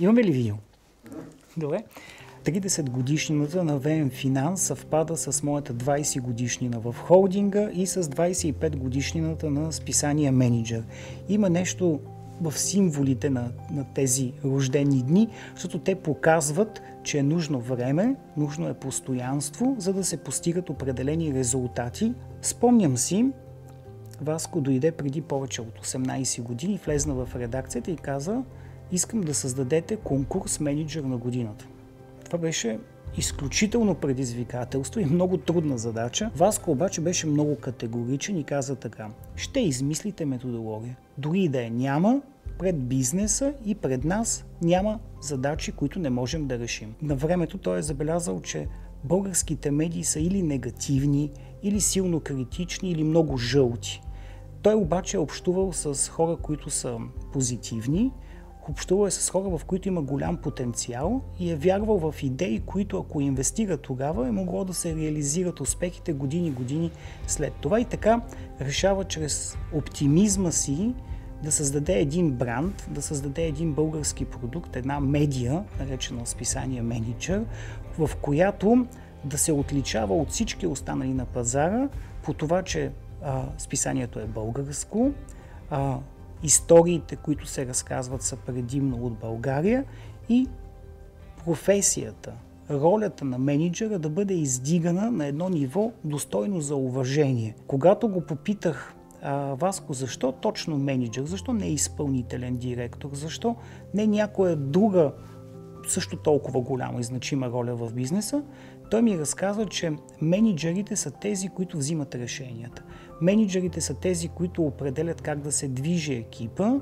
Имаме ли видео? Добре. 30 годишнината на ВМ Финанс съвпада с моята 20 годишнина в холдинга и с 25 годишнината на списание Мениджър. Има нещо в символите на тези рождени дни, защото те показват, че е нужно време, нужно е постоянство, за да се постигат определени резултати. Спомням си, Васко дойде преди повече от 18 години, влезна в редакцията и каза: искам да създадете конкурс Мениджър на годината. Това беше изключително предизвикателство и много трудна задача. Васко обаче беше много категоричен и каза така: ще измислите методология. Дори и да я няма, пред бизнеса и пред нас няма задачи, които не можем да решим. На времето той е забелязал, че българските медии са или негативни, или силно критични, или много жълти. Той обаче е общувал с хора, които са позитивни, общувал е с хора, в които има голям потенциал и е вярвал в идеи, които ако инвестира тогава, е могло да се реализират успехите години след това. И така решава чрез оптимизма си да създаде един бранд, да създаде един български продукт, една медия, наречена списание Мениджър, в която да се отличава от всички останали на пазара по това, че списанието е българско, историите, които се разказват, са предимно от България и професията, ролята на мениджъра да бъде издигана на едно ниво достойно за уважение. Когато го попитах: Васко, защо точно мениджър, защо не изпълнителен директор, защо не някоя друга също толкова голяма и значима роля в бизнеса, той ми разказа, че мениджърите са тези, които взимат решенията. Мениджърите са тези, които определят как да се движи екипа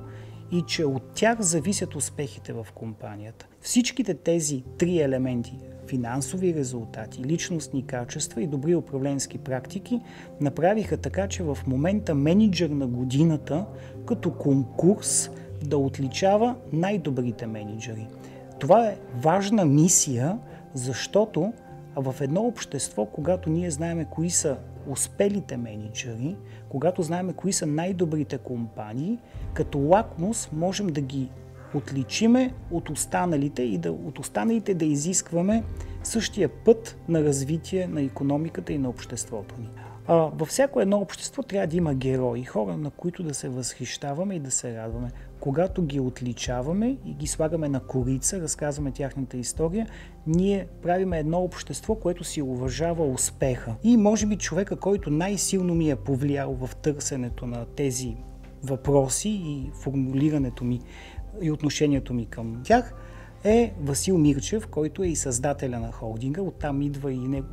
и че от тях зависят успехите в компанията. Всичките тези три елементи – финансови резултати, личностни качества и добри управленски практики – направиха така, че в момента мениджър на годината като конкурс да отличава най-добрите мениджъри. Това е важна мисия, защото в едно общество, когато ние знаем кои са успелите мениджъри, когато знаем кои са най-добрите компании, като лакмус можем да ги отличиме от останалите и от останалите да изискваме същия път на развитие на икономиката и на обществото ни. Във всяко едно общество трябва да има герои, хора, на които да се възхищаваме и да се радваме. Когато ги отличаваме и ги слагаме на корица, разказваме тяхната история, ние правиме едно общество, което си уважава успеха. И може би човека, който най-силно ми е повлиял в търсенето на тези въпроси и формулирането ми и отношението ми към тях, е Васил Мирчев, който е и създателя на холдинга. Оттам идва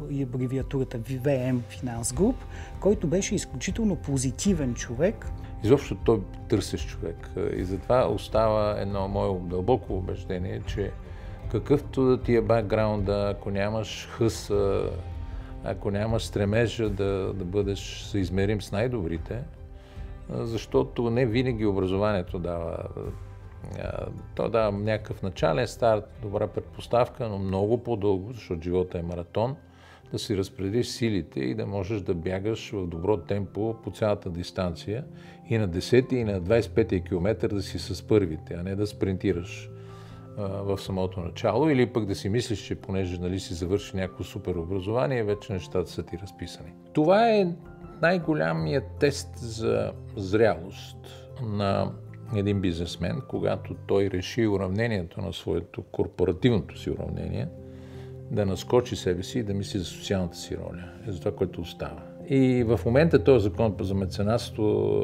и абревиатурата ВМ Финанс Груп, който беше изключително позитивен човек. Изобщо той търсещ човек. И затова остава едно мое дълбоко убеждение, че какъвто да ти е бакграунда, ако нямаш хъса, ако нямаш стремежа да бъдеш съизмерим с най-добрите, защото не винаги образованието дава. То дава някакъв начален старт, добра предпоставка, но много по-дълго, защото живота е маратон, да си разпределиш силите и да можеш да бягаш в добро темпо по цялата дистанция и на 10 и на 25 километър да си с първите, а не да спринтираш в самото начало, или пък да си мислиш, че понеже си завърши някакво супер образование, вече нещата са ти разписани. Това е най-голямият тест за зрялост на един бизнесмен, когато той реши уравнението на своето корпоративното си уравнение, да наскочи себе си и да мисли за социалната си роля, за това, което остава. И в момента този закон за меценатство,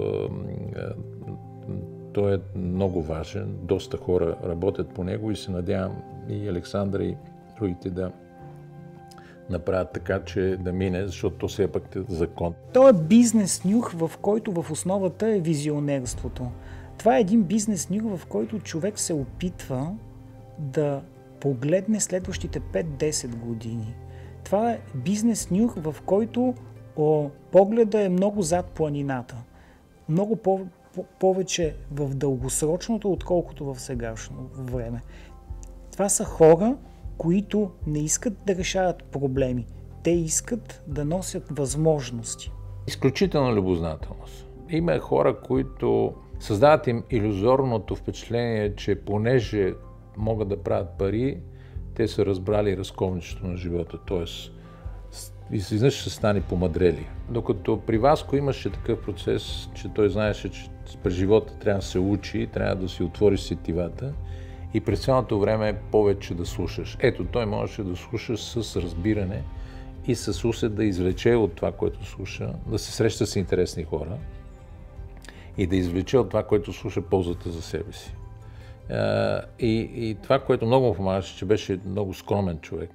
той е много важен, доста хора работят по него и се надявам и Александра и другите да направят така, че да мине, защото то все пък е закон. То е бизнес нюх, в който в основата е визионерството. Това е един бизнес нюх, в който човек се опитва да погледне следващите 5-10 години. Това е бизнес нюх, в който погледа е много зад планината. Много повече в дългосрочното, отколкото в сегашно време. Това са хора, които не искат да решават проблеми. Те искат да носят възможности. Изключителна любознателност. Има хора, които създават им илюзорното впечатление, че понеже могат да правят пари, те са разбрали разковничето на живота, т.е. изведнъж ще стане помъдрели. Докато при Васко имаше такъв процес, че той знаеше, че през живота трябва да се учи, трябва да си отвориш сетивата и през цялото време повече да слушаш. Ето, той можеше да слуша с разбиране и с усет да извлече от това, което слуша, да се среща с интересни хора и да извлече от това, което слуша, ползата за себе си. И това, което много му помагаше, че беше много скромен човек.